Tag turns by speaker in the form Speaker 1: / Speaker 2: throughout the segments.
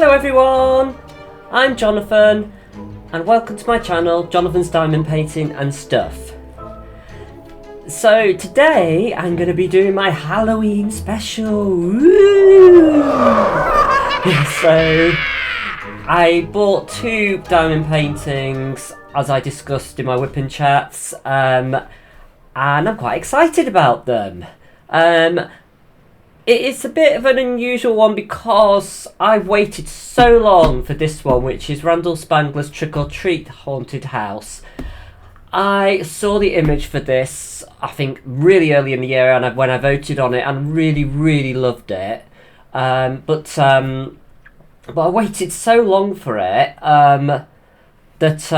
Speaker 1: Hello everyone, I'm Jonathan and welcome to my channel, Jonathan's Diamond Painting and Stuff. So today I'm going to be doing my Halloween special. Woo! So I bought 2 diamond paintings as I discussed in my whipping chats, and I'm quite excited about them. It's a bit of an unusual one because I've waited so long for this one, which is Randal Spangler's Trick or Treat Haunted House. I saw the image for this, I think, really early in the year, and when I voted on it, and really loved it. But I waited so long for it that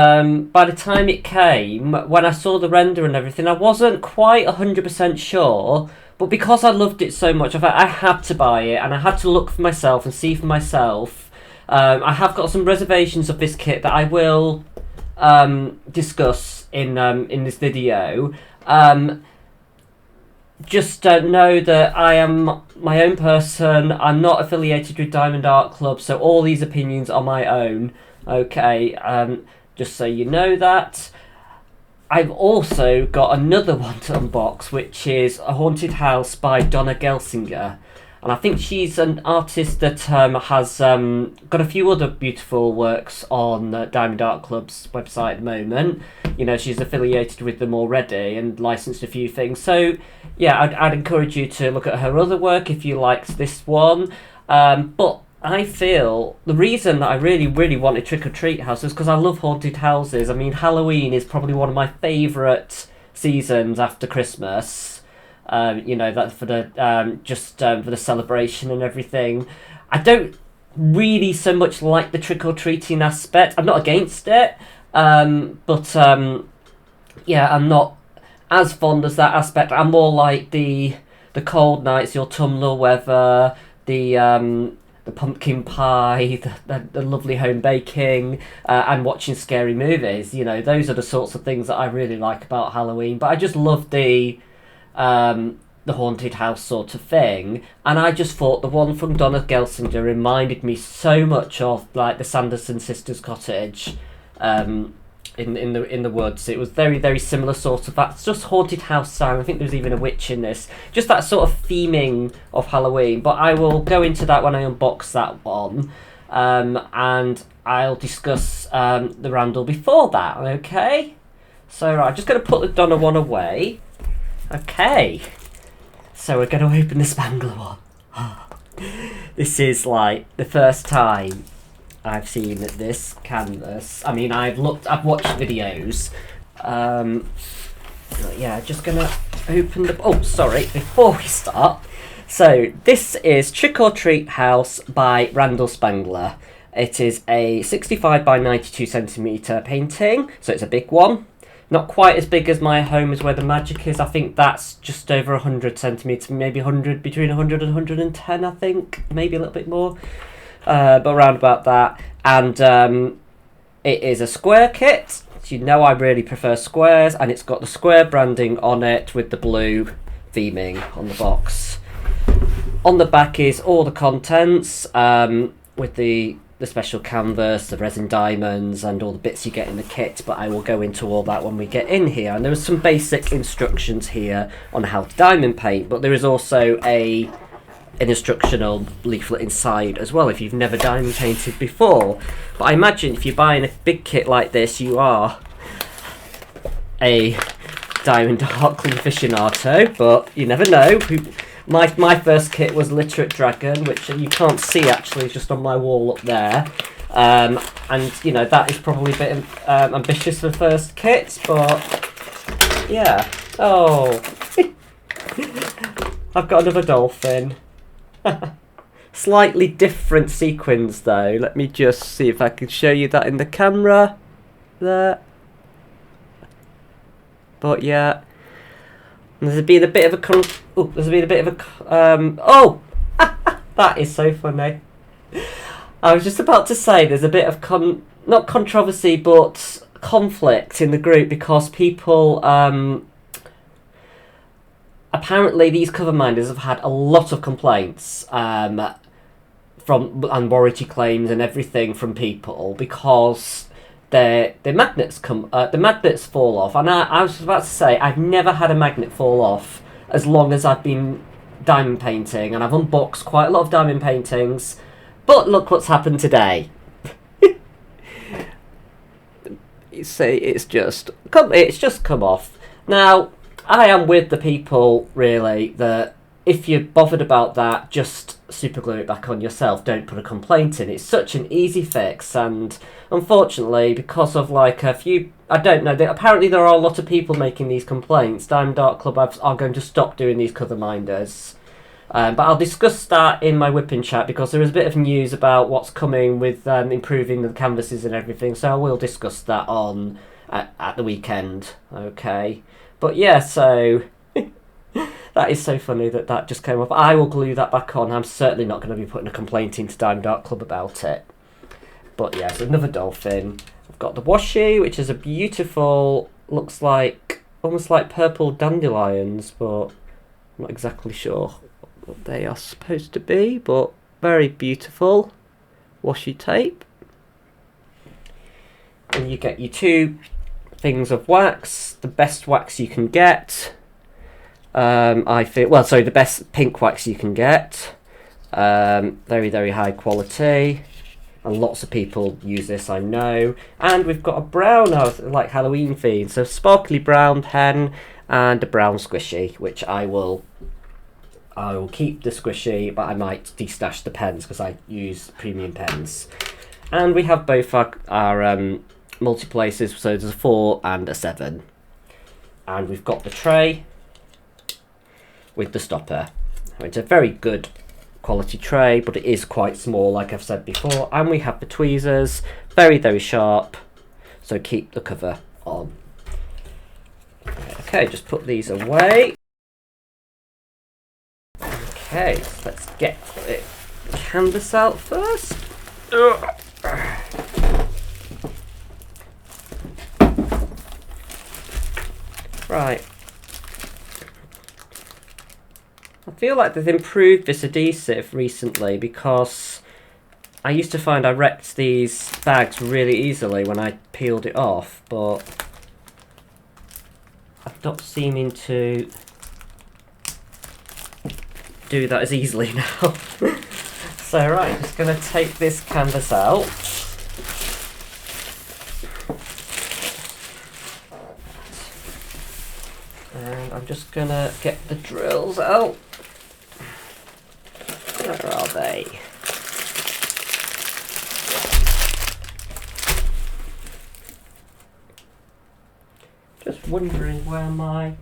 Speaker 1: by the time it came, when I saw the render and everything, I wasn't quite 100% sure. But because I loved it so much, I had to buy it, and I had to look for myself and see for myself. I have got some reservations of this kit that I will discuss in this video. Just know that I am my own person. I'm not affiliated with Diamond Art Club, so all these opinions are my own. Okay, just so you know that. I've also got another one to unbox, which is A Haunted House by Dona Gelsinger. And I think she's an artist that has got a few other beautiful works on Diamond Art Club's website at the moment. You know, she's affiliated with them already and licensed a few things. So, yeah, I'd encourage you to look at her other work if you liked this one. But I feel the reason that I really wanted Trick or Treat House is because I love haunted houses. I mean, Halloween is probably one of my favourite seasons after Christmas. You know, that's for the for the celebration and everything. I don't really so much like the trick or treating aspect. I'm not against it, but yeah, I'm not as fond as that aspect. I'm more like the cold nights, your autumnal weather, the pumpkin pie, the lovely home baking, and watching scary movies. You know, those are the sorts of things that I really like about Halloween. But I just love the haunted house sort of thing, and I just thought the one from Dona Gelsinger reminded me so much of like the Sanderson sisters' cottage in the woods. It was very similar sort of that, just haunted house sound. I think there's even a witch in this, just that sort of theming of Halloween. But I will go into that when I unbox that one, and I'll discuss the Randall before that. Okay, so right, I'm just going to put the Donna one away. Okay, so we're going to open the Spangler one. This is like the first time I've seen this canvas. I mean, I've watched videos. Yeah, just gonna open the. Oh, sorry. Before we start, so this is Trick or Treat House by Randall Spangler. It is a 65 by 92 centimeter painting, so it's a big one. Not quite as big as My Home Is Where the Magic Is. I think that's just over 100 centimeters, maybe 100, between 100 and 110. I think maybe a little bit more. But around about that, and it is a square kit. So you know I really prefer squares, and it's got the square branding on it with the blue theming on the box. On the back is all the contents, with the special canvas, the resin diamonds, and all the bits you get in the kit. But I will go into all that when we get in here. And there are some basic instructions here on how to diamond paint, but there is also an instructional leaflet inside as well if you've never diamond painted before. But I imagine if you're buying a big kit like this, you are a Diamond Art Club aficionado, but you never know. My first kit was Literate Dragon, which you can't see actually, it's just on my wall up there. And you know, that is probably a bit ambitious for the first kit, but yeah. Oh, I've got another dolphin. Slightly different sequins though. Let me just see if I can show you that in the camera there. But yeah, there's been a bit of a oh, that is so funny. I was just about to say there's a bit of not controversy but conflict in the group because people apparently these cover minders have had a lot of complaints and warranty claims and everything from people because the magnets fall off. And I was about to say, I've never had a magnet fall off as long as I've been diamond painting, and I've unboxed quite a lot of diamond paintings. But look what's happened today. You see, it's just come off. Now, I am with the people, really, that if you're bothered about that, just super glue it back on yourself. Don't put a complaint in. It's such an easy fix, and unfortunately, because of like a few, I don't know, apparently there are a lot of people making these complaints. Diamond Art Club are going to stop doing these colour minders. But I'll discuss that in my whipping chat because there is a bit of news about what's coming with improving the canvases and everything. So I will discuss that on at the weekend. Okay, but yeah, so that is so funny that just came up. I will glue that back on. I'm certainly not going to be putting a complaint into Diamond Art Club about it. But yeah, so another dolphin. I've got the washi, which is a beautiful, looks like almost like purple dandelions, but I'm not exactly sure what they are supposed to be, but very beautiful washi tape. And you get your 2 things of wax, the best wax you can get. I feel, well, sorry, the best pink wax you can get. Very, very high quality, and lots of people use this, I know. And we've got a brown, like Halloween theme, so sparkly brown pen and a brown squishy, which I will keep the squishy, but I might destash the pens because I use premium pens. And we have both our multi-places, so there's a 4 and a 7. And we've got the tray with the stopper. It's a very good quality tray, but it is quite small, like I've said before. And we have the tweezers, very, very sharp, so keep the cover on. Okay, just put these away. Okay, so let's get the canvas out first. Right. I feel like they've improved this adhesive recently because I used to find I wrecked these bags really easily when I peeled it off, but I'm not seeming to do that as easily now. So right, just going to take this canvas out. And I'm just going to get the drills out. Where are they? Just wondering where my...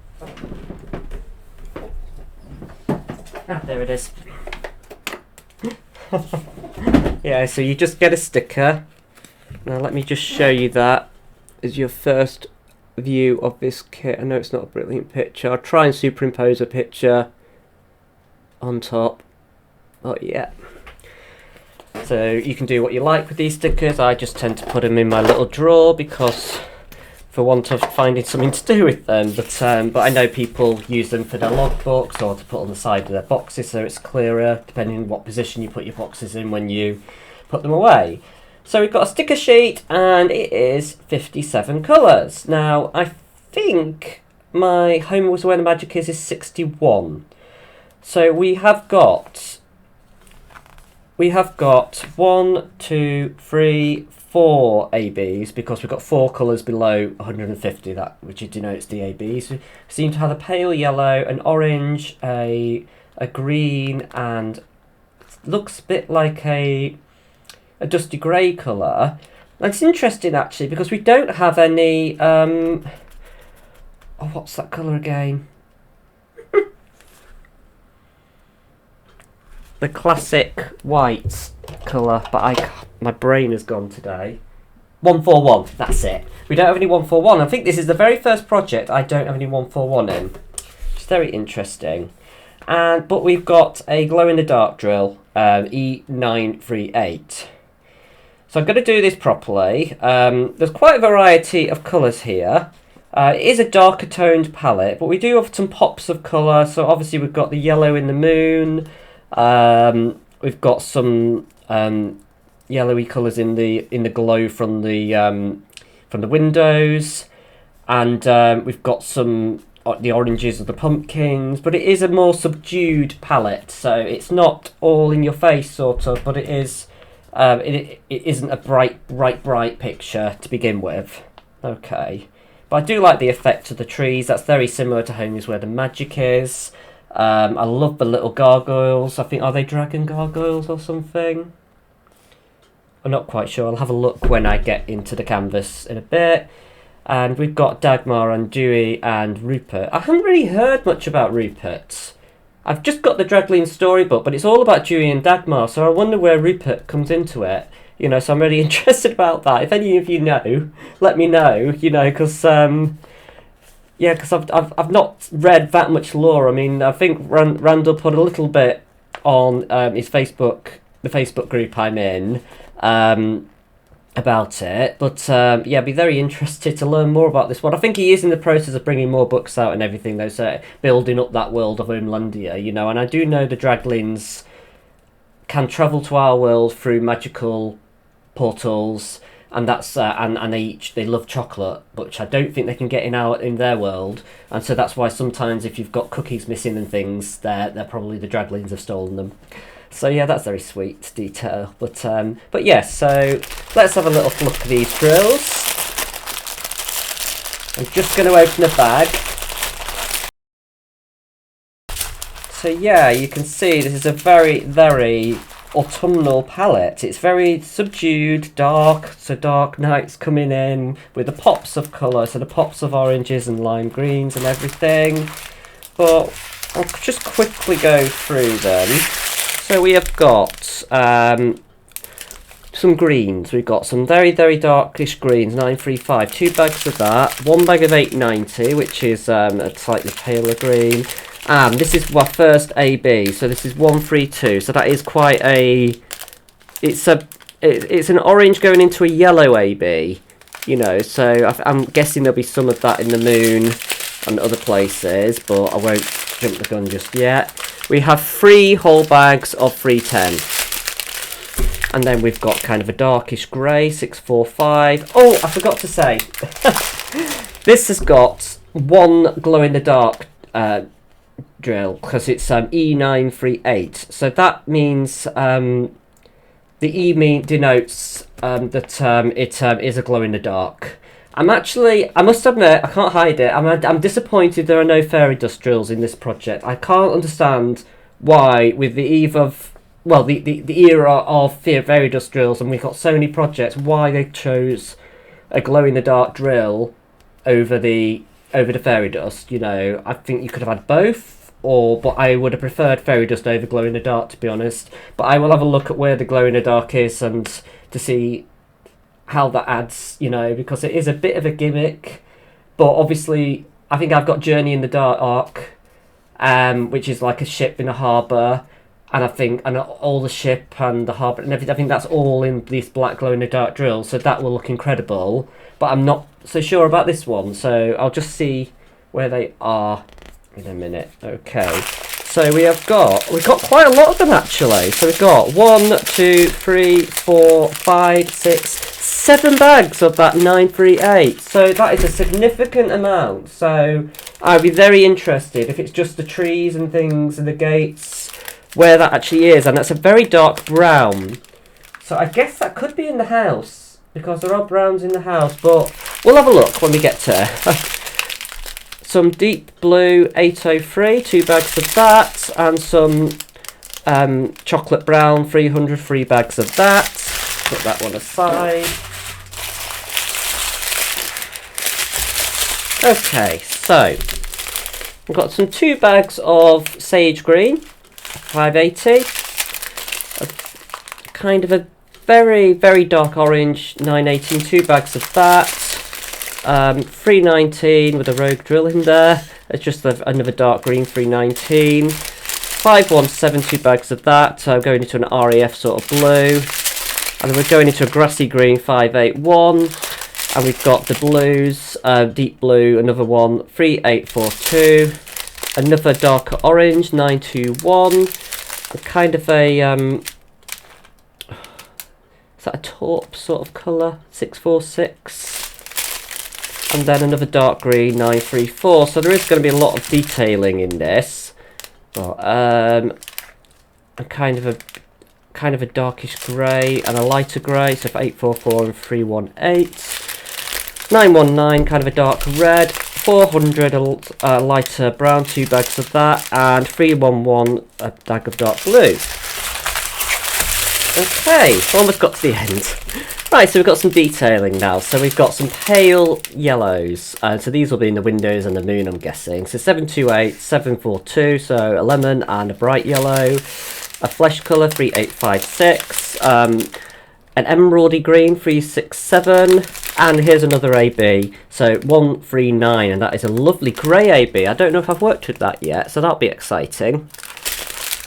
Speaker 1: Ah, there it is. Yeah, so you just get a sticker. Now let me just show you that as your first view of this kit. I know it's not a brilliant picture. I'll try and superimpose a picture on top. Oh yeah. So you can do what you like with these stickers. I just tend to put them in my little drawer because for want of finding something to do with them. But I know people use them for their logbooks or to put on the side of their boxes so it's clearer, depending on what position you put your boxes in when you put them away. So we've got a sticker sheet and it is 57 colours. Now I think my Home Was Where the Magic is 61. So we have got 1, 2, 3, 4 ABs because we've got 4 colours below 150, that which denotes the ABs. We seem to have a pale yellow, an orange, a green, and looks a bit like a dusty grey colour. And it's interesting actually because we don't have any oh, what's that colour again? The classic white colour, but my brain has gone today. 141, that's it. We don't have any 141. I think this is the very first project I don't have any 141 in. It's very interesting. But we've got a glow-in-the-dark drill, E938. So I'm going to do this properly. There's quite a variety of colours here. It is a darker toned palette, but we do have some pops of colour. So obviously we've got the yellow in the moon. We've got some yellowy colours in the glow from the windows, and we've got some the oranges of the pumpkins, but it is a more subdued palette, so it's not all in your face sort of, but it is it isn't a bright picture to begin with. Okay, but I do like the effect of the trees. That's very similar to Home is Where the Magic Is. I love the little gargoyles. I think, are they dragon gargoyles or something? I'm not quite sure. I'll have a look when I get into the canvas in a bit. And we've got Dagmar and Dewey and Rupert. I haven't really heard much about Rupert. I've just got the Dragleen storybook, but it's all about Dewey and Dagmar, so I wonder where Rupert comes into it. You know, so I'm really interested about that. If any of you know, let me know. You know, because yeah, because I've not read that much lore. I mean, I think Randall put a little bit on his Facebook, the Facebook group I'm in, about it. But yeah, I'd be very interested to learn more about this one. I think he is in the process of bringing more books out and everything, though, so building up that world of Homelandia, you know. And I do know the Draglins can travel to our world through magical portals, and that's and they love chocolate, which I don't think they can get in their world, and so that's why sometimes if you've got cookies missing and things, they're probably the Draglins have stolen them. So yeah, that's very sweet detail. But yeah, so let's have a little look at these drills. I'm just going to open a bag. So yeah, you can see this is a very autumnal palette. It's very subdued, dark, so dark nights coming in with the pops of colour, so the pops of oranges and lime greens and everything. But I'll just quickly go through them. So we have got some greens. We've got some very darkish greens, 935, 2 bags of that, 1 bag of 890, which is a slightly paler green. And this is my first AB, so this is 132. So that is quite a. It's an orange going into a yellow AB, you know. So I'm guessing there'll be some of that in the moon and other places, but I won't jump the gun just yet. We have 3 whole bags of 310. And then we've got kind of a darkish grey, 645. Oh, I forgot to say. This has got 1 glow-in-the-dark drill, because it's E938. So that means the E denotes that it is a glow-in-the-dark. I must admit, I can't hide it, I'm disappointed there are no fairy dust drills in this project. I can't understand why, with the eve of, well, the era of fairy dust drills, and we've got so many projects, why they chose a glow-in-the-dark drill over the fairy dust, you know. I think you could have had both, but I would have preferred fairy dust over glow-in-the-dark, to be honest. But I will have a look at where the glow-in-the-dark is and to see how that adds, you know, because it is a bit of a gimmick. But obviously, I think I've got Journey in the Dark, which is like a ship in a harbour, and I think all the ship and the harbour and everything, I think that's all in this black glow-in-the-dark drill, so that will look incredible. But I'm not so sure about this one, so I'll just see where they are in a minute. Okay, so we've got quite a lot of them actually. So we've got 1, 2, 3, 4, 5, 6, 7 bags of that 938. So that is a significant amount. So I'd be very interested if it's just the trees and things and the gates, where that actually is. And that's a very dark brown. So I guess that could be in the house, because there are browns in the house, but we'll have a look when we get to it. Some deep blue 803, 2 bags of that, and some chocolate brown 300, 3 bags of that. Put that one aside. Okay, so I've got some 2 bags of sage green, 580. Kind of a very dark orange, 918, 2 bags of that. 319 with a rogue drill in there. It's just another dark green 319. 517, 2 bags of that. So I'm going into an RAF sort of blue. And then we're going into a grassy green 581. And we've got the blues, deep blue, another one, 3842. Another darker orange, 921. Kind of a is that a taupe sort of colour? 646. And then another dark green, 934. So there is going to be a lot of detailing in this. But, a kind of a darkish grey and a lighter grey. So for 844 and 318. 919, kind of a dark red. 400, a lighter brown, 2 bags of that. And 311, a bag of dark blue. Okay, almost got to the end. Right, so we've got some detailing now. So we've got some pale yellows. So these will be in the windows and the moon, I'm guessing. So 728, 742, so a lemon and a bright yellow. A flesh colour, 3856. An emeraldy green, 367. And here's another AB, so 139, and that is a lovely grey AB. I don't know if I've worked with that yet, so that'll be exciting.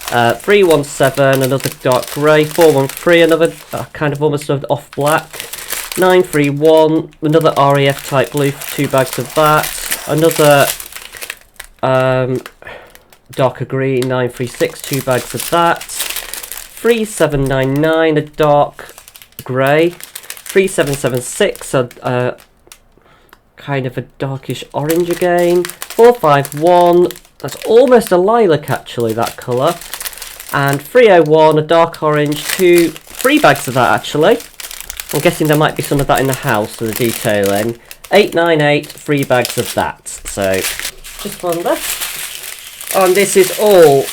Speaker 1: 317, another dark grey. 413, another kind of almost off black. 931, another RAF type blue, 2 bags of that. Another darker green, 936, 2 bags of that. 3799, a dark grey. 3776, a kind of a darkish orange again. 451, that's almost a lilac actually, that colour. And 301, a dark orange, 3 bags of that actually. I'm guessing there might be some of that in the house for the detailing. 898, 3 bags of that. So, just one left. And this is all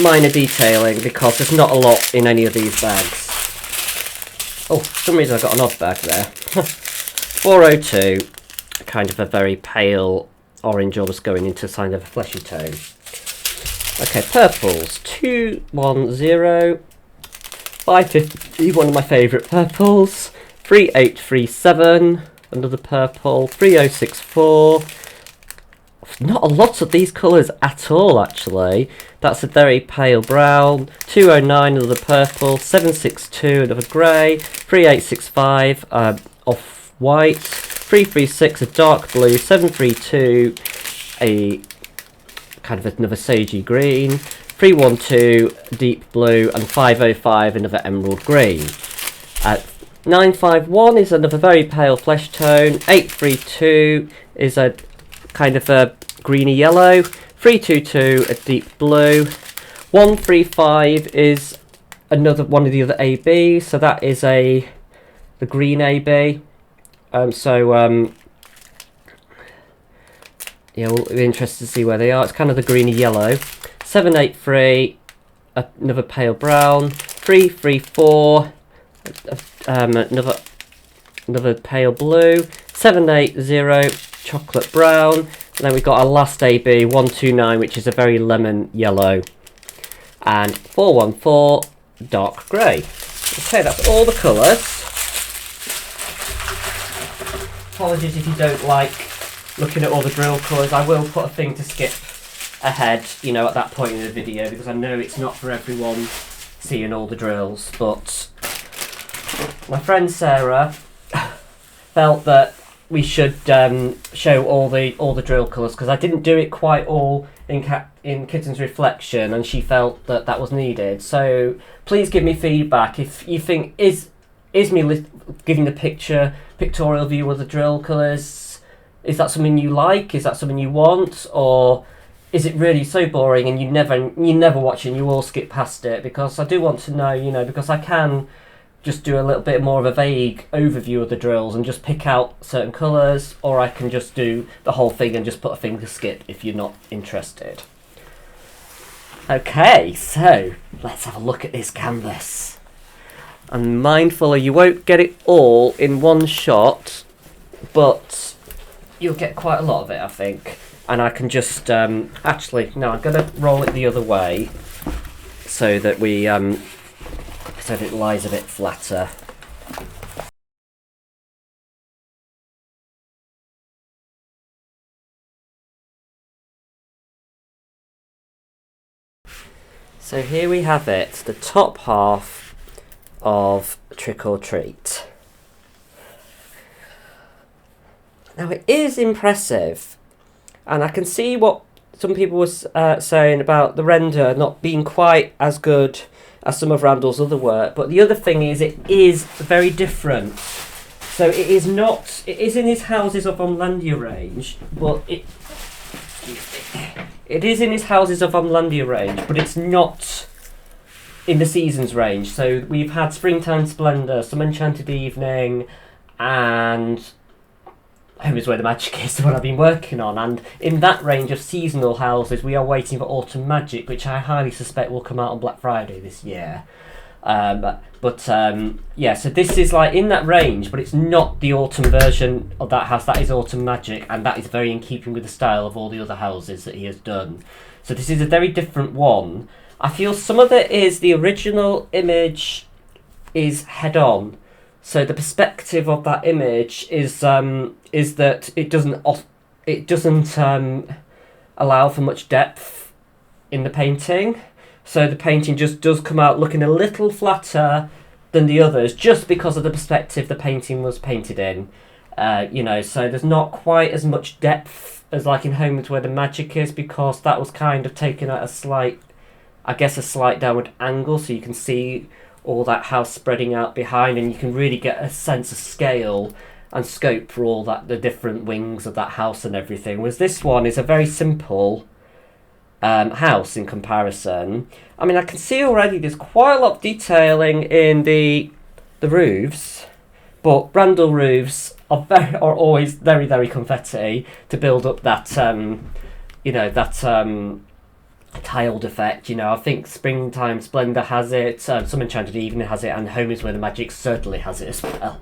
Speaker 1: minor detailing because there's not a lot in any of these bags. Oh, for some reason I got an odd bag there. 402, kind of a very pale orange, almost going into kind of a fleshy tone. Okay, purples. 210, 550, one of my favourite purples. 3837, another purple. 3064. Not a lot of these colours at all, actually. That's a very pale brown. 209, another purple. 762, another grey. 3865, off white. 336, a dark blue. 732, a kind of another sagey green. 312, deep blue. And 505, another emerald green. 951 is another very pale flesh tone. 832 is a kind of a greeny yellow. 322, a deep blue. 135 is another one of the other ABs, so that is the green AB. Yeah, we'll be interested to see where they are. It's kind of the greeny yellow. 783, another pale brown. 334, another pale blue. 780, chocolate brown. And then we've got our last AB, 129, which is a very lemon yellow. And 414, dark grey. Okay, that's all the colours. Apologies if you don't like looking at all the drill colours. I will put a thing to skip ahead, you know, at that point in the video, because I know it's not for everyone seeing all the drills. But my friend Sarah felt that we should show all the drill colours, because I didn't do it quite all in Kitten's Reflection, and she felt that that was needed. So please give me feedback if you think is me giving the pictorial view of the drill colours, is that something you like? Is that something you want? Or is it really so boring and you never watch it and you all skip past it? Because I do want to know, you know, because I can just do a little bit more of a vague overview of the drills and just pick out certain colours, or I can just do the whole thing and just put a thing to skip if you're not interested. Okay, so let's have a look at this canvas. I'm mindful you won't get it all in one shot, but you'll get quite a lot of it, I think. And I can just, actually, no, I'm going to roll it the other way so that so that it lies a bit flatter. So here we have it, the top half of Trick or Treat. Now it is impressive, and I can see what some people were saying about the render not being quite as good as some of Randall's other work. But the other thing is, it is very different. So it is not. It is in his Houses of Omlandia range, but it is in his Houses of Omlandia range, but it's not in the Seasons range. So we've had Springtime Splendour, Some Enchanted Evening, and Home is Where the Magic Is, the one I've been working on. And in that range of seasonal houses, we are waiting for Autumn Magic, which I highly suspect will come out on Black Friday this year. So this is like in that range, but it's not the autumn version of that house. That is Autumn Magic, and that is very in keeping with the style of all the other houses that he has done. So this is a very different one. I feel some of it is the original image is head on. So the perspective of that image is that it doesn't allow for much depth in the painting. So the painting just does come out looking a little flatter than the others, just because of the perspective the painting was painted in. So there's not quite as much depth as like in Home is Where the Magic Is, because that was kind of taken at a slight downward angle, so you can see all that house spreading out behind, and you can really get a sense of scale and scope for all that, the different wings of that house and everything. Whereas this one is a very simple house in comparison. I mean, I can see already there's quite a lot of detailing in the roofs, but Randall roofs are always very, very confetti to build up that tiled effect. I think Springtime Splendour has it, Some Enchanted Evening has it, and Home is Where the Magic certainly has it as well.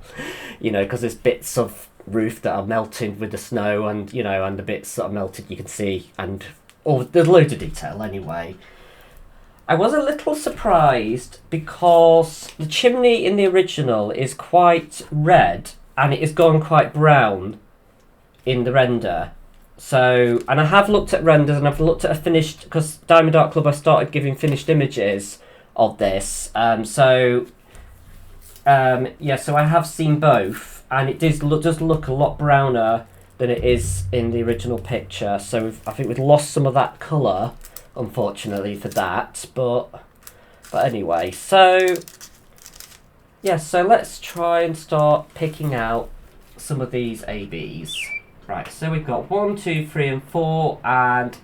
Speaker 1: Because there's bits of roof that are melted with the snow, and the bits that are melted you can see, and there's loads of detail anyway. I was a little surprised because the chimney in the original is quite red and it is gone quite brown in the render. So, and I have looked at renders and I've looked at a finished, because Diamond Art Club I started giving finished images of this. So I have seen both, and it does look a lot browner than it is in the original picture. So I think we've lost some of that colour, unfortunately, for that. But anyway, so let's try and start picking out some of these ABs. Right, so we've got 1, 2, 3 and 4, and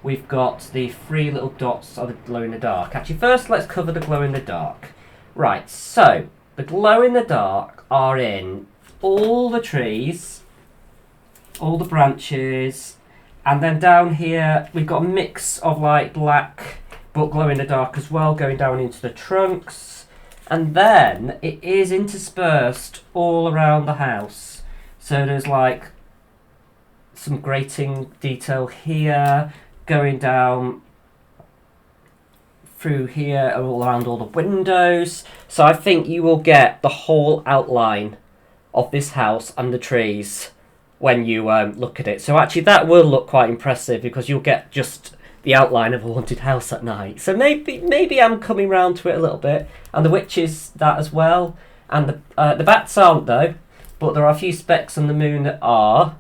Speaker 1: we've got the 3 little dots of the glow in the dark. Actually, first let's cover the glow in the dark. Right, so the glow in the dark are in all the trees, all the branches, and then down here we've got a mix of like black but glow in the dark as well, going down into the trunks, and then it is interspersed all around the house. So there's like some grating detail here, going down through here, all around all the windows. So I think you will get the whole outline of this house and the trees when you look at it. So actually that will look quite impressive, because you'll get just the outline of a haunted house at night. So maybe I'm coming round to it a little bit. And the witches, that as well. And the bats aren't though, but there are a few specks on the moon that are.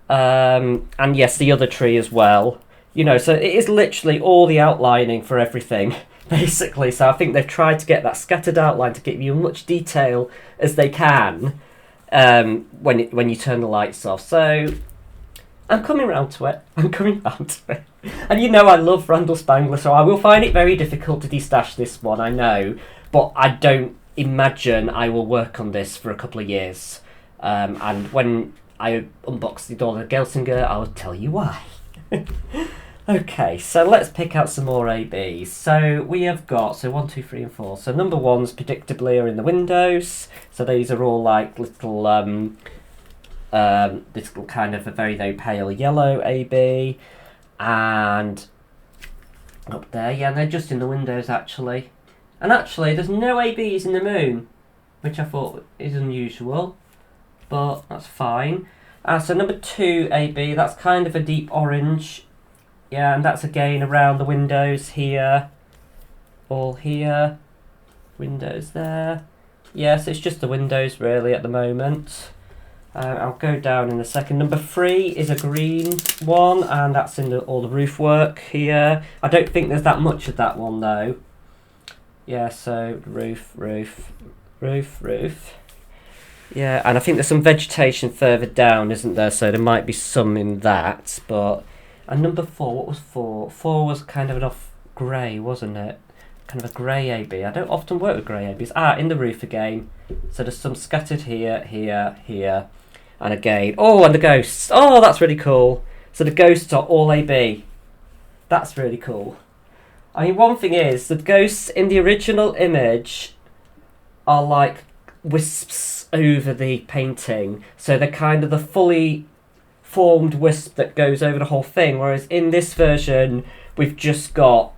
Speaker 1: And yes, the other tree as well. So it is literally all the outlining for everything, basically. So I think they've tried to get that scattered outline to give you as much detail as they can when you turn the lights off. So I'm coming round to it. And I love Randal Spangler, so I will find it very difficult to destash this one, I know. But I don't imagine I will work on this for a couple of years. And when I unbox the Dona Gelsinger, I'll tell you why. Okay, so let's pick out some more ABs. So we have got 1, 2, 3 and 4. So number 1s predictably are in the windows. So these are all like little this little kind of a very, very pale yellow AB. And up there, yeah, they're just in the windows actually. And actually there's no ABs in the moon, which I thought is unusual, but that's fine. So number 2 AB, that's kind of a deep orange. Yeah, and that's again around the windows here. All here. Windows there. Yes, it's just the windows really at the moment. I'll go down in a second. Number 3 is a green one, and that's in all the roof work here. I don't think there's that much of that one though. Yeah, so roof. Yeah, and I think there's some vegetation further down, isn't there? So there might be some in that. But and number 4, what was 4? 4 was kind of an off grey, wasn't it? Kind of a grey AB. I don't often work with grey ABs. In the roof again. So there's some scattered here, and again. Oh, and the ghosts. Oh, that's really cool. So the ghosts are all AB. That's really cool. I mean, one thing is, the ghosts in the original image are like wisps over the painting. So they're kind of the fully formed wisp that goes over the whole thing. Whereas in this version, we've just got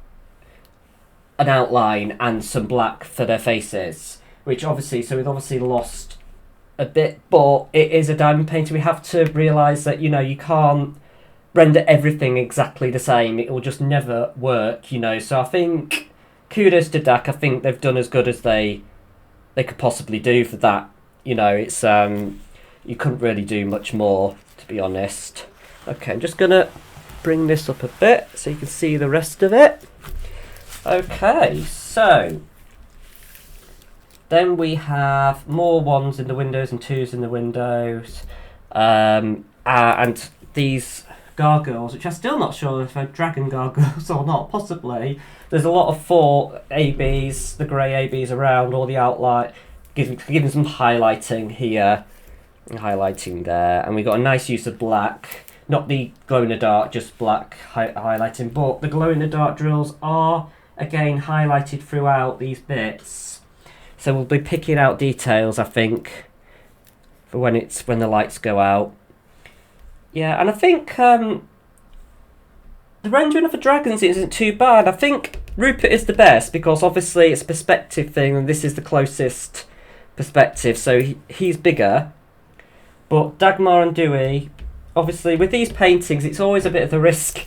Speaker 1: an outline and some black for their faces. Which obviously, so we've obviously lost a bit, but it is a diamond painting. We have to realise that, you know, you can't render everything exactly the same. It will just never work, you know. So I think kudos to DAC. I think they've done as good as they could possibly do for that. You know, it's you couldn't really do much more, to be honest. Okay, I'm just gonna bring this up a bit so you can see the rest of it. Okay, so then we have more 1s in the windows and 2s in the windows, and these gargoyles, which I'm still not sure if they're dragon gargoyles or not, possibly. There's a lot of 4 ABs, the grey ABs around, all the outline, giving some highlighting here, and highlighting there, and we've got a nice use of black, not the glow-in-the-dark, just black highlighting, but the glow-in-the-dark drills are, again, highlighted throughout these bits, so we'll be picking out details, I think, for when the lights go out. Yeah, and I think the rendering of the dragons isn't too bad. I think Rupert is the best because obviously it's a perspective thing and this is the closest perspective, so he's bigger. But Dagmar and Dewey, obviously with these paintings it's always a bit of a risk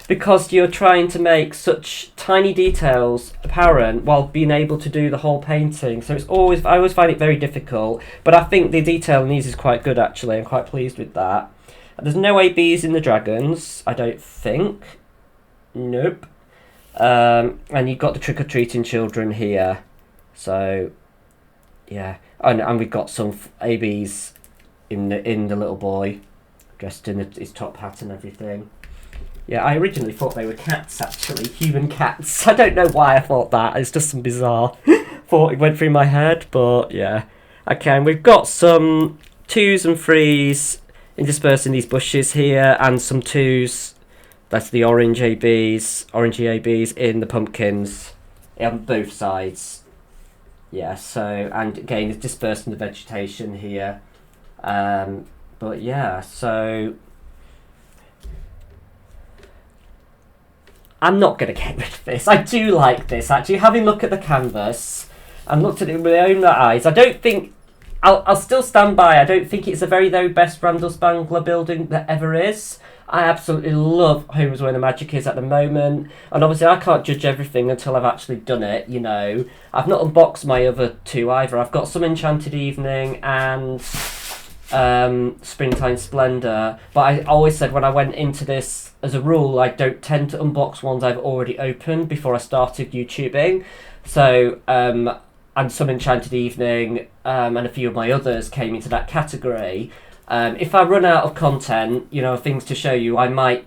Speaker 1: because you're trying to make such tiny details apparent while being able to do the whole painting. So I always find it very difficult, but I think the detail in these is quite good actually. I'm quite pleased with that. There's no ABs in the dragons, I don't think. Nope. And you've got the trick-or-treating children here. So, yeah. And we've got some ABs in the little boy, dressed in his top hat and everything. Yeah, I originally thought they were cats, actually. Human cats. I don't know why I thought that. It's just some bizarre thought it went through my head, but yeah. Okay, and we've got some 2s and 3s interspersed in these bushes here, and some 2s, that's the orangey ABs in the pumpkins on both sides. Yeah, so, and again, it's dispersed in the vegetation here. But yeah, so I'm not going to get rid of this. I do like this, actually. Having a look at the canvas and looked at it with my own eyes, I don't think... I'll still stand by. I don't think it's the very best Randal Spangler building that ever is. I absolutely love Homes Where the Magic Is at the moment. And obviously I can't judge everything until I've actually done it, you know. I've not unboxed my other 2 either. I've got some Enchanted Evening and Springtime Splendour. But I always said when I went into this, as a rule, I don't tend to unbox ones I've already opened before I started YouTubing. So, and some Enchanted Evening and a few of my others came into that category. If I run out of content, you know, things to show you, I might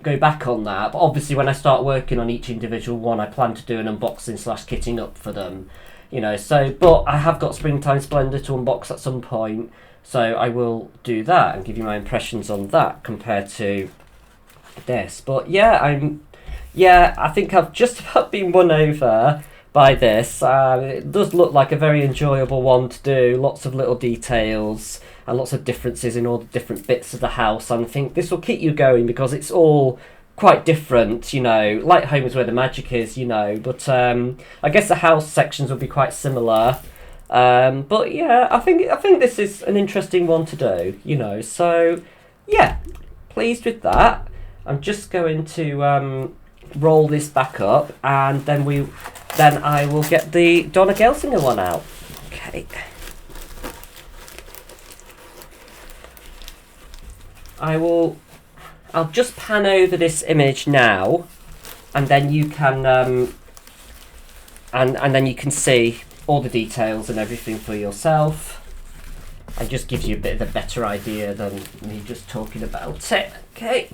Speaker 1: go back on that. But obviously when I start working on each individual one, I plan to do an unboxing / kitting up for them. You know, so, but I have got Springtime Splendour to unbox at some point. So I will do that and give you my impressions on that compared to this. But yeah, I think I've just about been won over by this. It does look like a very enjoyable one to do. Lots of little details and lots of differences in all the different bits of the house. And I think this will keep you going because it's all quite different, you know, like Homes Where the Magic Is, you know. But I guess the house sections will be quite similar. But yeah, I think this is an interesting one to do, you know. So yeah, pleased with that. I'm just going to roll this back up, and then I will get the Dona Gelsinger one out. Okay. I'll just pan over this image now, and then you can and then you can see all the details and everything for yourself. It just gives you a bit of a better idea than me just talking about it. Okay.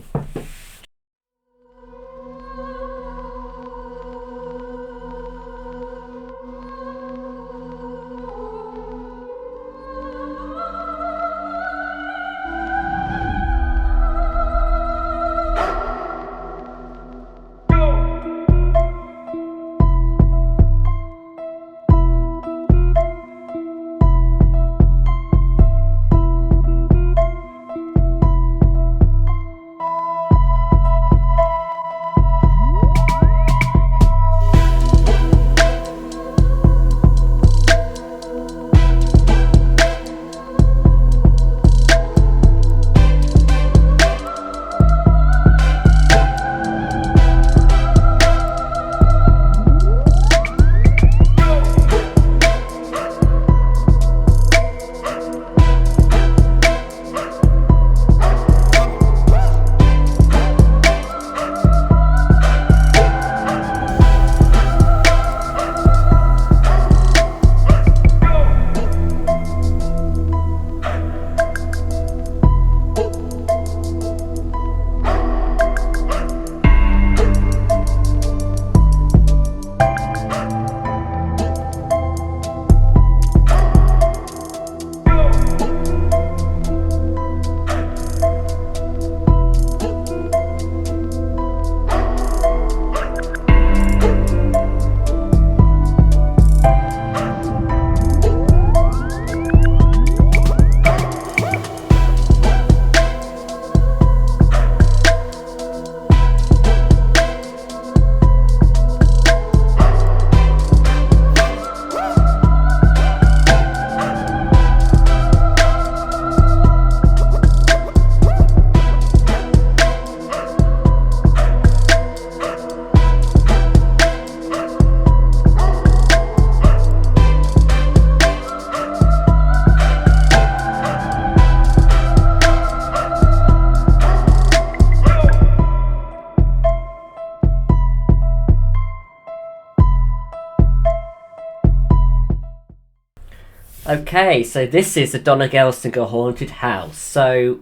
Speaker 1: Okay, so this is the Dona Gelsinger haunted house. So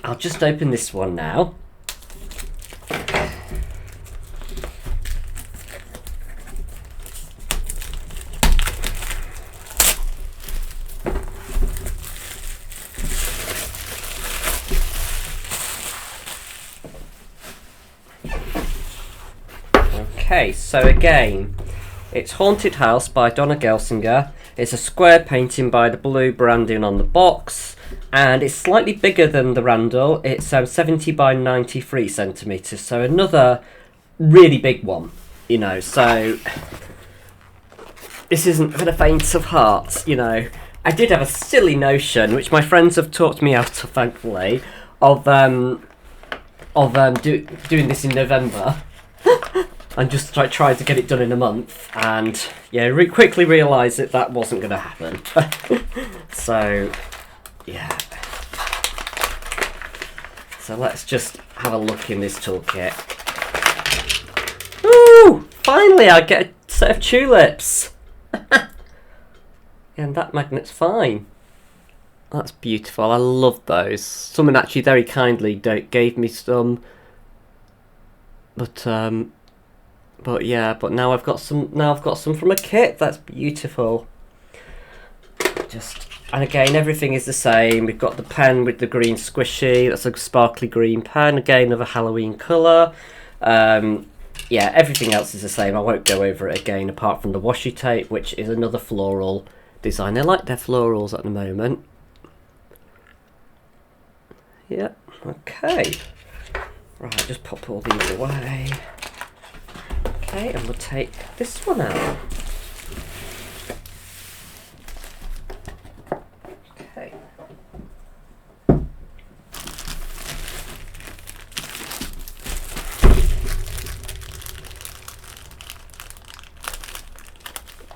Speaker 1: I'll just open this one now. Okay, so again, it's Haunted House by Dona Gelsinger. It's a square painting by the blue branding on the box, and it's slightly bigger than the Randall. It's 70 by 93 centimetres, so another really big one, you know. So this isn't for the faint of heart, you know. I did have a silly notion, which my friends have talked me out of, thankfully, of doing this in November. And just tried to get it done in a month, and yeah, quickly realised that wasn't going to happen. So, yeah. So let's just have a look in this toolkit. Ooh! Finally, I get a set of tulips. And that magnet's fine. That's beautiful. I love those. Someone actually very kindly gave me some, but yeah, but now I've got some. Now I've got some from a kit. That's beautiful. And again, everything is the same. We've got the pen with the green squishy. That's a sparkly green pen. Again, of a Halloween colour. Yeah, everything else is the same. I won't go over it again, apart from the washi tape, which is another floral design. I like their florals at the moment. Yeah. Okay. Right, just pop all these away. Okay, and we'll take this one out. Okay.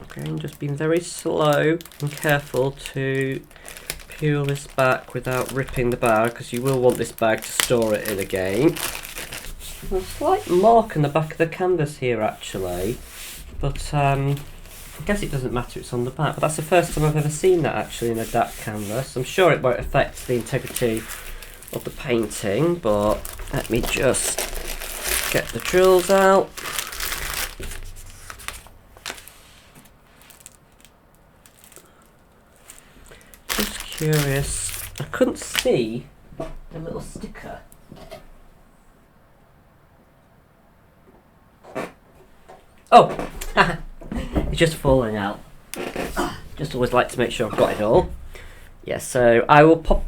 Speaker 1: Okay, just being very slow and careful to peel this back without ripping the bag, because you will want this bag to store it in again. There's a slight mark on the back of the canvas here, actually. but I guess it doesn't matter, it's on the back. But that's the first time I've ever seen that actually in a DAC canvas. I'm sure it won't affect the integrity of the painting, but let me just get the drills out. Just curious, I couldn't see the little sticker. Oh, it's just falling out. Just always like to make sure I've got it all. Yeah, so I will pop.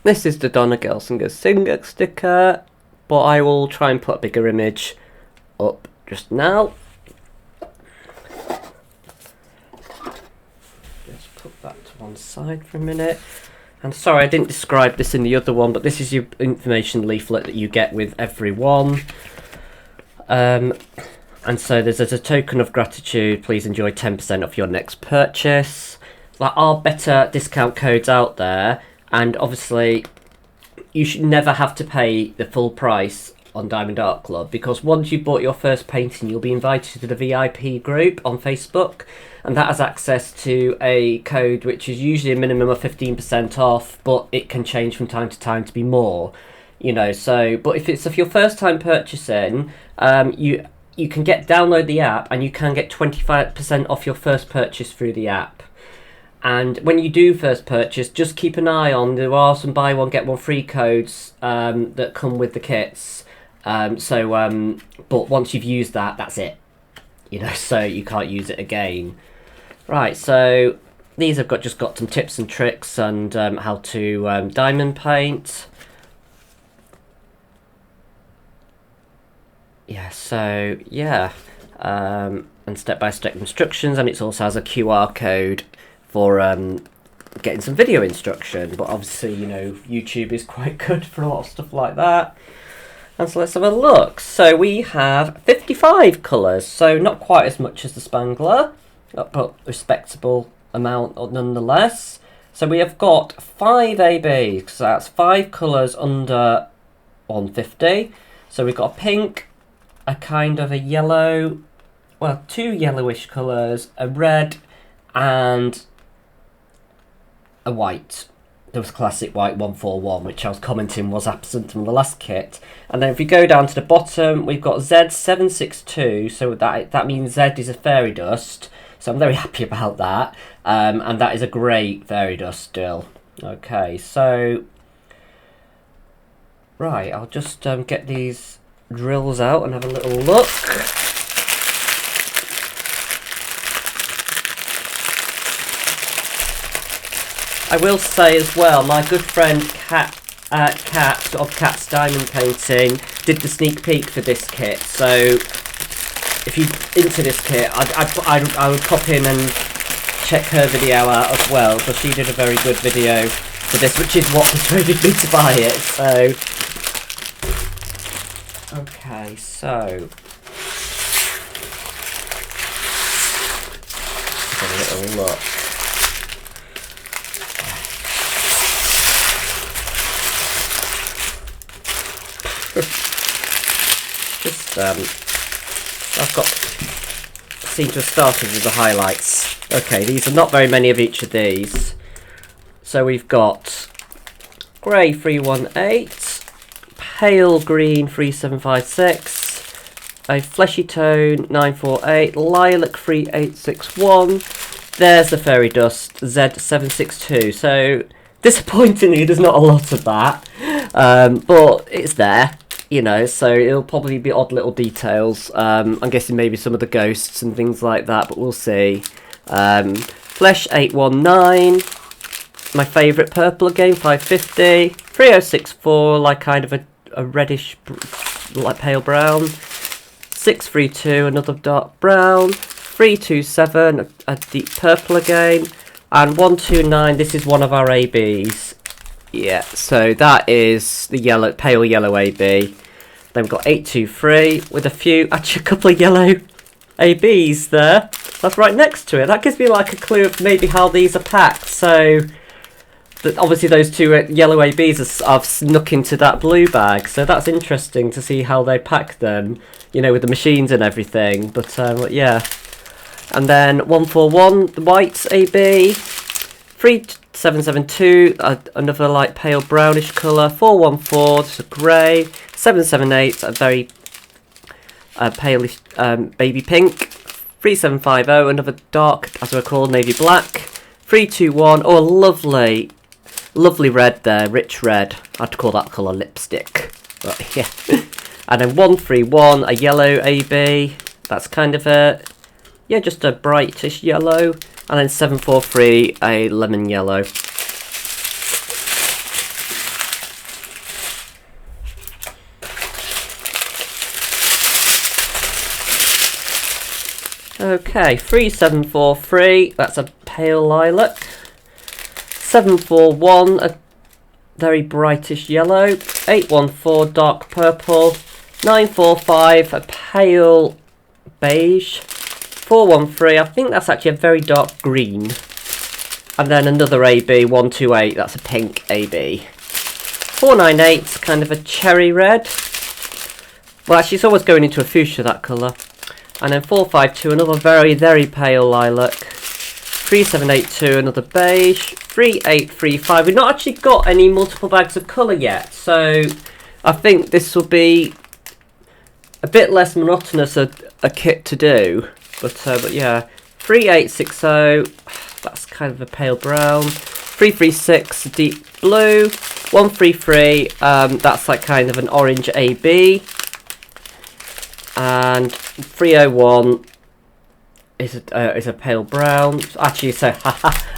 Speaker 1: This is the Dona Gelsinger sticker, but I will try and put a bigger image up just now. Just put that to one side for a minute. And sorry, I didn't describe this in the other one, but this is your information leaflet that you get with every one. And so there's as a token of gratitude, please enjoy 10% off your next purchase. There are better discount codes out there, and obviously you should never have to pay the full price on Diamond Art Club, because once you've bought your first painting, you'll be invited to the VIP group on Facebook, and that has access to a code which is usually a minimum of 15% off, but it can change from time to time to be more. You know, so, but if your first time purchasing, you can download the app and you can get 25% off your first purchase through the app. And when you do first purchase, just keep an eye on, there are some buy one get one free codes that come with the kits. But once you've used that, that's it. You know, so you can't use it again. Right, so these have just got some tips and tricks and how to diamond paint. Yeah, so yeah, and step-by-step instructions, and it also has a QR code for getting some video instruction, but obviously, you know, YouTube is quite good for a lot of stuff like that. And so let's have a look. So we have 55 colours, so not quite as much as the Spangler, but respectable amount nonetheless. So we have got 5 ABs, so that's 5 colours under 150. So we've got a pink, a kind of a yellow, well, 2 yellowish colours, a red, and a white. There was classic white 141, which I was commenting was absent from the last kit. And then if we go down to the bottom, we've got Z762, so that means Z is a fairy dust. So I'm very happy about that. And that is a great fairy dust still. Okay, so right, I'll just get these drills out and have a little look. I will say as well, my good friend Kat of Kat's Diamond Painting did the sneak peek for this kit, so if you're into this kit, I would pop in and check her video out as well, because she did a very good video for this, which is what persuaded me to buy it. So okay, so have a little look. Just I've seem to have started with the highlights. Okay, these are not very many of each of these. So we've got grey 318, pale green 3756, a fleshy tone 948, lilac 3861. There's the fairy dust Z762. So disappointingly, there's not a lot of that, but it's there. You know, so it'll probably be odd little details. I'm guessing maybe some of the ghosts and things like that, but we'll see. Flesh 819, my favourite purple again, 550. 3064, like kind of a reddish, like pale brown. 632, another dark brown. 327, a deep purple again. And 129, this is one of our ABs. Yeah, so that is the yellow, pale yellow AB. Then we've got 823 with a couple of yellow ABs there. That's right next to it. That gives me like a clue of maybe how these are packed. So obviously those two yellow ABs have snuck into that blue bag, so that's interesting to see how they pack them, you know, with the machines and everything. But yeah. And then 141, the white AB, 3772, another like pale brownish colour, 414, just a grey, 778, a very palish baby pink, 3750, another dark, as we're called, navy black, 321, oh, a lovely red there, rich red. I'd call that colour lipstick, but yeah. And then 131, a yellow AB, that's kind of a, yeah, just a brightish yellow. And then 743, a lemon yellow. Okay, 3743, that's a pale lilac. 741, a very brightish yellow. 814, dark purple. 945, a pale beige. 413, I think that's actually a very dark green. And then another AB, 128, that's a pink AB. 498, kind of a cherry red. Well, actually, it's always going into a fuchsia, that colour. And then 452, another very, very pale lilac. 3782, another beige. 3835, we've not actually got any multiple bags of colour yet, so I think this will be a bit less monotonous a kit to do. But yeah, 3860, that's kind of a pale brown. 336, deep blue. 133, that's like kind of an orange AB. And 301 is a pale brown. Actually, so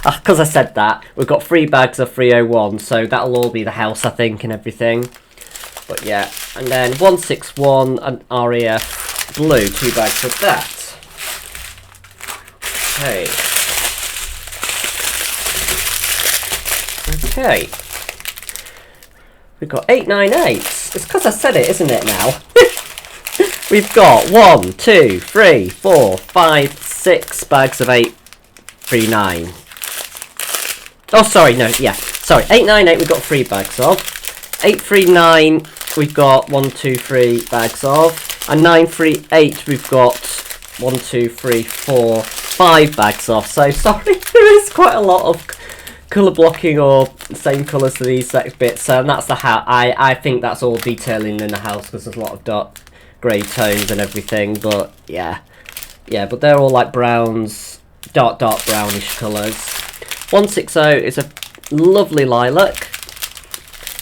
Speaker 1: because I said that, we've got 3 bags of 301, so that'll all be the house, I think, and everything. But yeah, and then 161, an RAF blue, 2 bags of that. Okay. We've got 898. It's because I said it, isn't it, now? We've got 1, 2, 3, 4, 5, 6 bags of 839. Oh, sorry, no, yeah. Sorry, 898 we've got 3 bags of. 839 we've got 1, 2, 3 bags of. And 938 we've got 1, 2, 3, 4, 5 bags off. So sorry, there is quite a lot of colour blocking or same colours to these bits. And that's the hat. I think that's all detailing in the house because there's a lot of dark grey tones and everything. But yeah, but they're all like browns, dark brownish colours. 160 is a lovely lilac.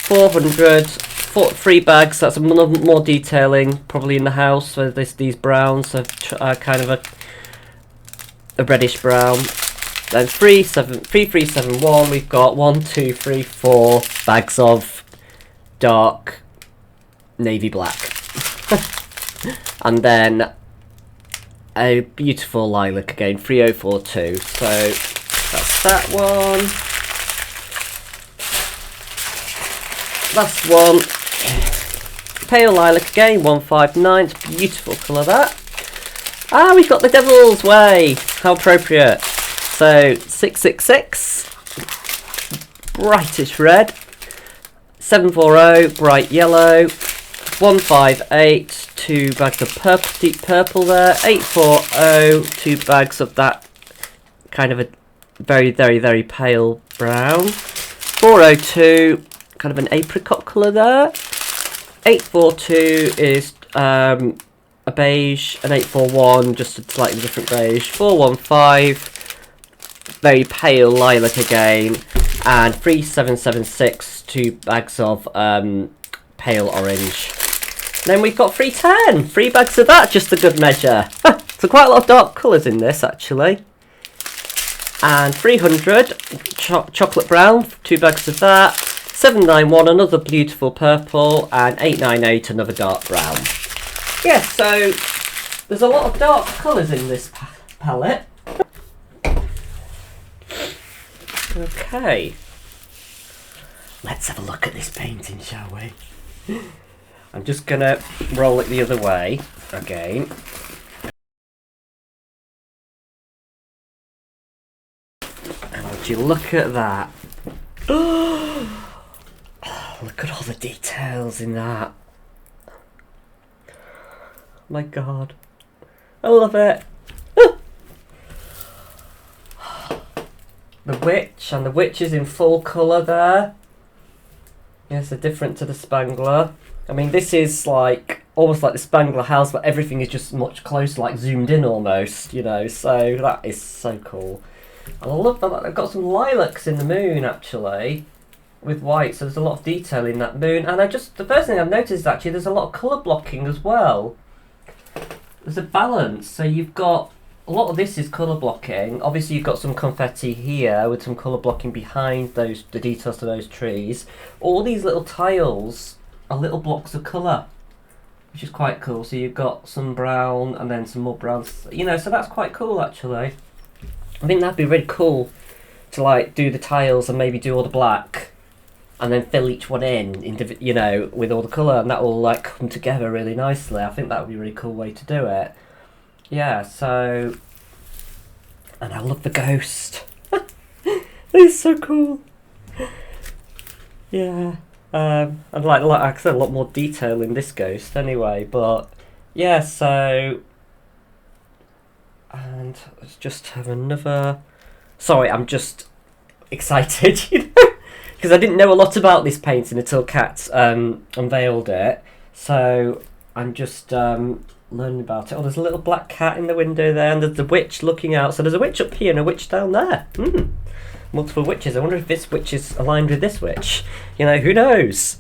Speaker 1: 400, 3 bags. That's more detailing probably in the house. So these browns are kind of a reddish brown. Then 3371, we've got 1, 2, 3, 4 bags of dark navy black. And then a beautiful lilac again, 3042. So that's that one. Last one, pale lilac again, 159. It's a beautiful colour, that. Ah, we've got the Devil's Way. How appropriate. So 666, brightish red. 740, bright yellow. 158, 2 bags of purple, deep purple there. 840, 2 bags of that kind of a very, very, very pale brown. 402, kind of an apricot colour there. 842 is a beige, and 841 just a slightly different beige. 415, very pale lilac again, and 3776, 2 bags of pale orange. Then we've got 310, 3 bags of that, just a good measure. So quite a lot of dark colours in this actually. And 300, chocolate brown, 2 bags of that. 791, another beautiful purple, and 898, another dark brown. Yeah, so there's a lot of dark colours in this palette. Okay, let's have a look at this painting, shall we? I'm just gonna roll it the other way again. And would you look at that? Oh, look at all the details in that. My God. I love it. The witch, and the witch is in full colour there. Yes, they're different to the Spangler. I mean, this is like almost like the Spangler house, but everything is just much closer, like zoomed in almost, you know, so that is so cool. And I love that I've got some lilacs in the moon, actually, with white, so there's a lot of detail in that moon. And the first thing I've noticed is actually there's a lot of colour blocking as well. There's a balance, so you've got a lot of this is colour blocking. Obviously, you've got some confetti here with some colour blocking behind the details to those trees. All these little tiles are little blocks of colour, which is quite cool. So you've got some brown and then some more brown. You know, so that's quite cool actually. I think that'd be really cool to like do the tiles and maybe do all the black, and then fill each one in, you know, with all the colour, and that will like come together really nicely. I think that would be a really cool way to do it. Yeah, so, and I love the ghost. It's so cool. Yeah, and like I said, a lot more detail in this ghost anyway. But yeah, so, and let's just have another. Sorry, I'm just excited, you know, because I didn't know a lot about this painting until Kat unveiled it. So I'm just learning about it. Oh, there's a little black cat in the window there, and there's the witch looking out. So there's a witch up here and a witch down there. Multiple witches. I wonder if this witch is aligned with this witch. You know, who knows?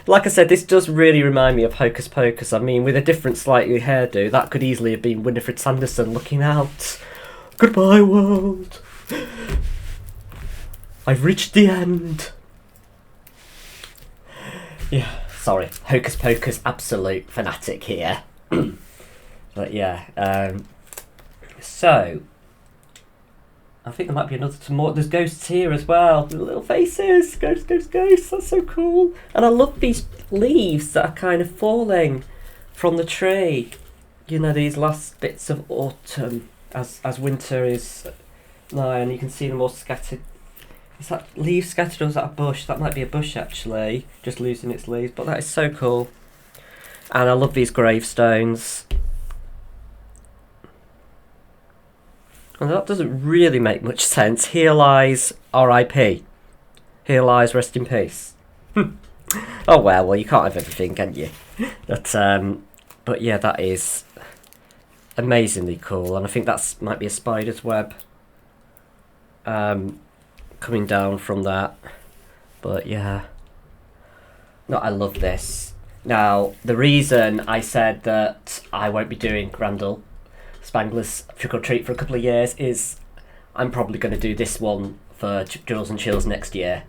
Speaker 1: Like I said, this does really remind me of Hocus Pocus. I mean, with a different slightly hairdo, that could easily have been Winifred Sanderson looking out. Goodbye, world. I've reached the end. Yeah, sorry. Hocus Pocus absolute fanatic here. But yeah, so I think there might be another more. There's ghosts here as well. The little faces. Ghosts, ghosts, ghosts. That's so cool. And I love these leaves that are kind of falling from the tree. You know, these last bits of autumn as winter is nigh, and you can see them all scattered. Is that leaves scattered, or is that a bush? That might be a bush actually, just losing its leaves. But that is so cool. And I love these gravestones. And that doesn't really make much sense. Here lies R.I.P. Here lies rest in peace. Oh well, you can't have everything, can you? But yeah, that is amazingly cool, and I think that might be a spider's web coming down from that. But yeah, no, I love this. Now, the reason I said that I won't be doing Randall Spangler's Trick or Treat for a couple of years is I'm probably going to do this one for Jewels and Chills next year.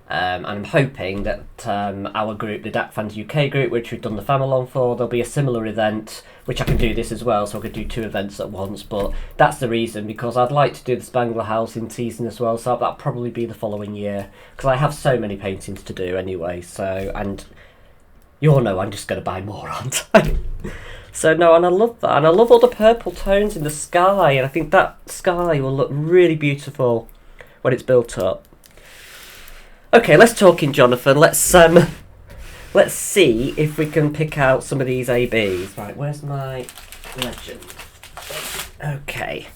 Speaker 1: And I'm hoping that our group, the DAC Fans UK group, which we've done the Famalon for, there'll be a similar event, which I can do this as well, so I could do 2 events at once. But that's the reason, because I'd like to do the Spangler House in season as well, so that'll probably be the following year, because I have so many paintings to do anyway. So, and you all know I'm just going to buy more, aren't I? So no, and I love that, and I love all the purple tones in the sky, and I think that sky will look really beautiful when it's built up. Okay, let's talk in Jonathan. Let's see if we can pick out some of these ABs. Right, where's my legend? Okay.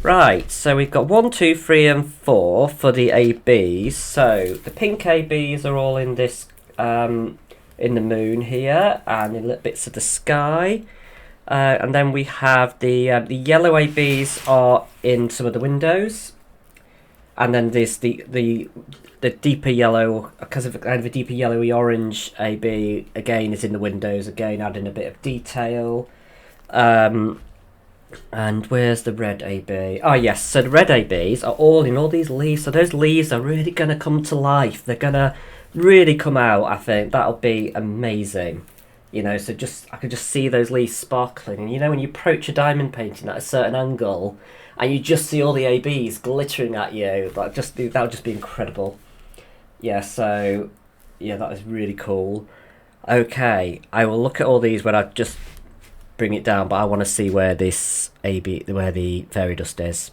Speaker 1: Right, so we've got 1, 2, 3, and 4 for the ABs. So the pink ABs are all in this in the moon here, and in little bits of the sky. And then we have the yellow ABs are in some of the windows. And then there's the deeper yellow, because of kind of a deeper yellowy orange AB, again is in the windows, again adding a bit of detail. And where's the red AB? Oh yes, so the red ABs are all in all these leaves, so those leaves are really going to come to life. They're going to really come out, I think. That'll be amazing. You know, so I could just see those leaves sparkling. And you know, when you approach a diamond painting at a certain angle, and you just see all the ABs glittering at you, that would just be incredible. Yeah, so yeah, that is really cool. Okay, I will look at all these when I just bring it down, but I want to see where this where the fairy dust is.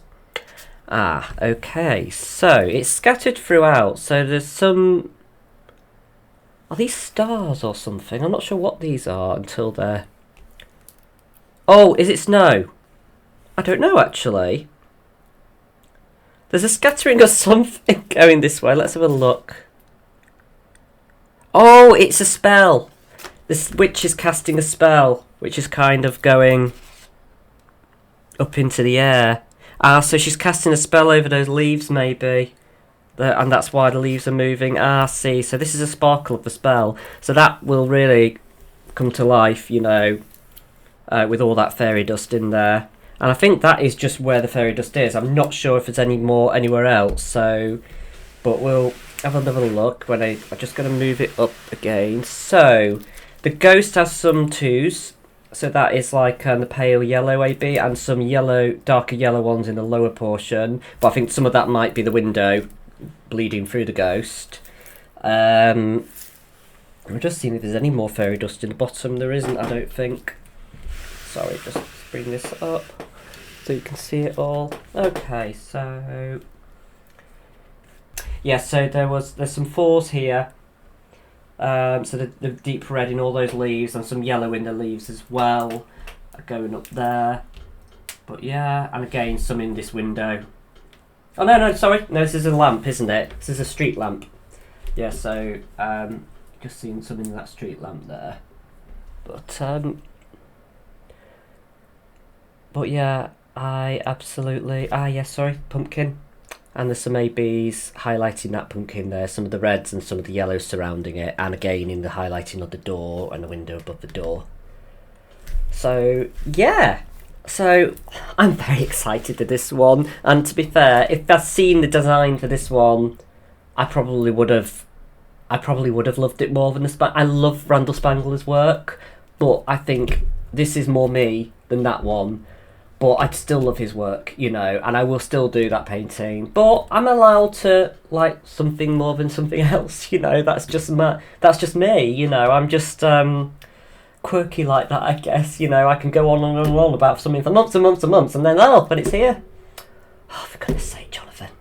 Speaker 1: Ah, okay. So it's scattered throughout. So there's some. Are these stars or something? I'm not sure what these are until they're. Oh, is it snow? I don't know actually. There's a scattering of something going this way. Let's have a look. Oh, it's a spell. This witch is casting a spell, which is kind of going up into the air. Ah, so she's casting a spell over those leaves, maybe. And that's why the leaves are moving. Ah, see. So this is a sparkle of the spell. So that will really come to life, you know, with all that fairy dust in there. And I think that is just where the fairy dust is. I'm not sure if there's any more anywhere else. So, but we'll have another look when I'm just going to move it up again. So the ghost has some twos. So that is like the pale yellow AB and some yellow, darker yellow ones in the lower portion. But I think some of that might be the window bleeding through the ghost. I'm just seeing if there's any more fairy dust in the bottom. There isn't, I don't think. Sorry, just bring this up so you can see it all. Okay, so yeah, so there's some fours here. So the deep red in all those leaves and some yellow in the leaves as well are going up there. But yeah, and again some in this window. Oh no, sorry, no, this is a lamp, isn't it? This is a street lamp. Yeah, so just seeing some in that street lamp there. But yeah, I absolutely sorry, pumpkin. And there's some ABs highlighting that pumpkin there, some of the reds and some of the yellows surrounding it, and again in the highlighting of the door and the window above the door. So yeah, so I'm very excited for this one. And to be fair, if I'd seen the design for this one, I probably would have loved it more than I love Randall Spangler's work, but I think this is more me than that one. But I'd still love his work, you know, and I will still do that painting. But I'm allowed to like something more than something else, you know. That's just me, you know. I'm just quirky like that, I guess. You know, I can go on and on and on about something for months and months and months, and then when it's here, oh, for goodness sake, Jonathan.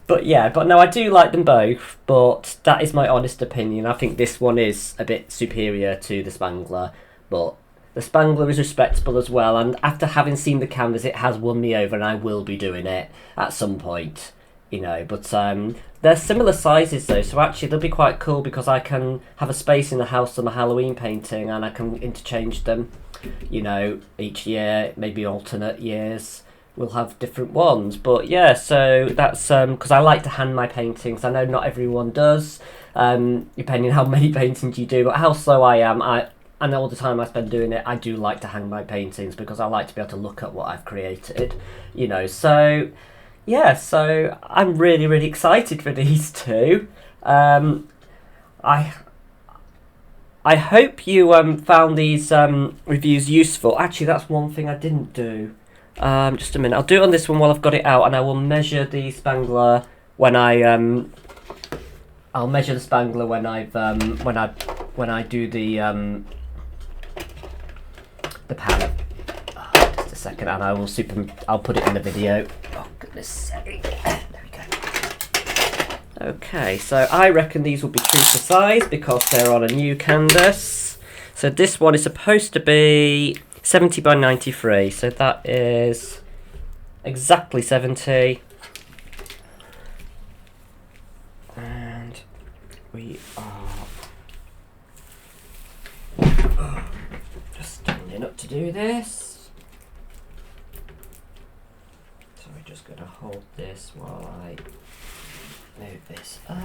Speaker 1: But yeah, but no, I do like them both. But that is my honest opinion. I think this one is a bit superior to the Spangler, but the Spangler is respectable as well, and after having seen the canvas, it has won me over, and I will be doing it at some point, you know. But they're similar sizes though, so actually they'll be quite cool because I can have a space in the house for my Halloween painting, and I can interchange them, you know, each year, maybe alternate years. We'll have different ones, but yeah, so that's because I like to hand my paintings. I know not everyone does, depending on how many paintings you do, but how slow I am, and all the time I spend doing it, I do like to hang my paintings because I like to be able to look at what I've created, you know. So yeah, so I'm really, really excited for these two. I hope you found these reviews useful. Actually, that's one thing I didn't do. Just a minute, I'll do it on this one while I've got it out, and I will measure the Spangler when I'll measure the Spangler when I do the palette. Oh, just a second, and I'll put it in the video. Oh goodness sake! There we go. Okay, so I reckon these will be true to size because they're on a new canvas. So this one is supposed to be 70 by 93, so that is exactly 70. And we are just standing up to do this. So we're just going to hold this while I move this up.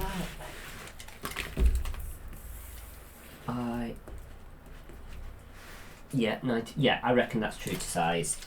Speaker 1: Yeah, 90. Yeah, I reckon that's true to size.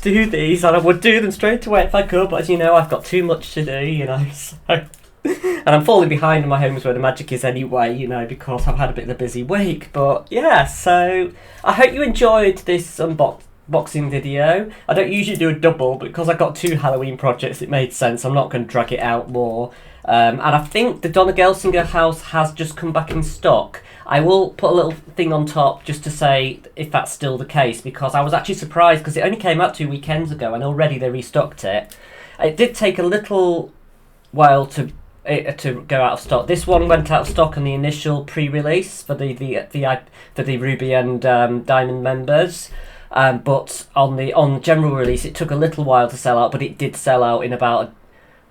Speaker 1: do these, and I would do them straight away if I could, but as you know, I've got too much to do, you know, so... And I'm falling behind on my Homes Where the Magic Is anyway, you know, because I've had a bit of a busy week. But yeah, so I hope you enjoyed this unboxing video. I don't usually do a double, but because I've got 2 Halloween projects, it made sense. I'm not going to drag it out more. And I think the Dona Gelsinger house has just come back in stock. I will put a little thing on top just to say if that's still the case, because I was actually surprised because it only came out 2 weekends ago and already they restocked it. It did take a little while to go out of stock. This one went out of stock on the initial pre-release for the Ruby and Diamond members, but on general release it took a little while to sell out, but it did sell out in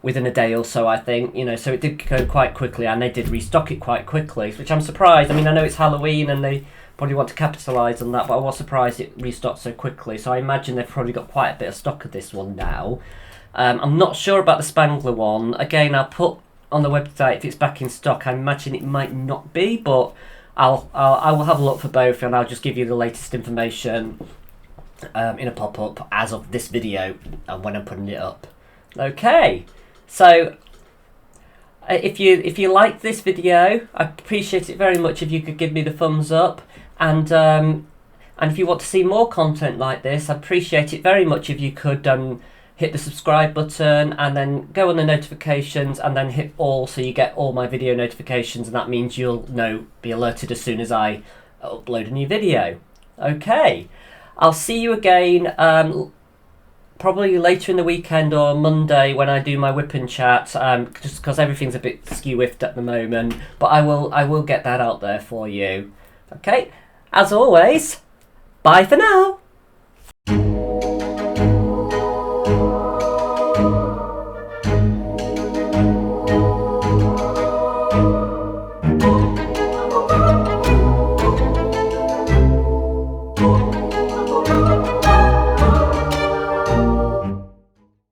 Speaker 1: within a day or so, I think, you know, so it did go quite quickly, and they did restock it quite quickly, which I'm surprised. I mean, I know it's Halloween and they probably want to capitalise on that, but I was surprised it restocked so quickly, so I imagine they've probably got quite a bit of stock of this one now. I'm not sure about the Spangler one. Again, I'll put on the website if it's back in stock. I imagine it might not be, but I will have a look for both, and I'll just give you the latest information in a pop-up as of this video and when I'm putting it up. Okay, so if you liked this video, I'd appreciate it very much if you could give me the thumbs up, and if you want to see more content like this, I'd appreciate it very much if you could hit the subscribe button and then go on the notifications and then hit all so you get all my video notifications, and that means you'll be alerted as soon as I upload a new video. Okay, I'll see you again probably later in the weekend or Monday when I do my whip and chat, just because everything's a bit skew-whiffed at the moment, but I will get that out there for you. Okay, as always, bye for now.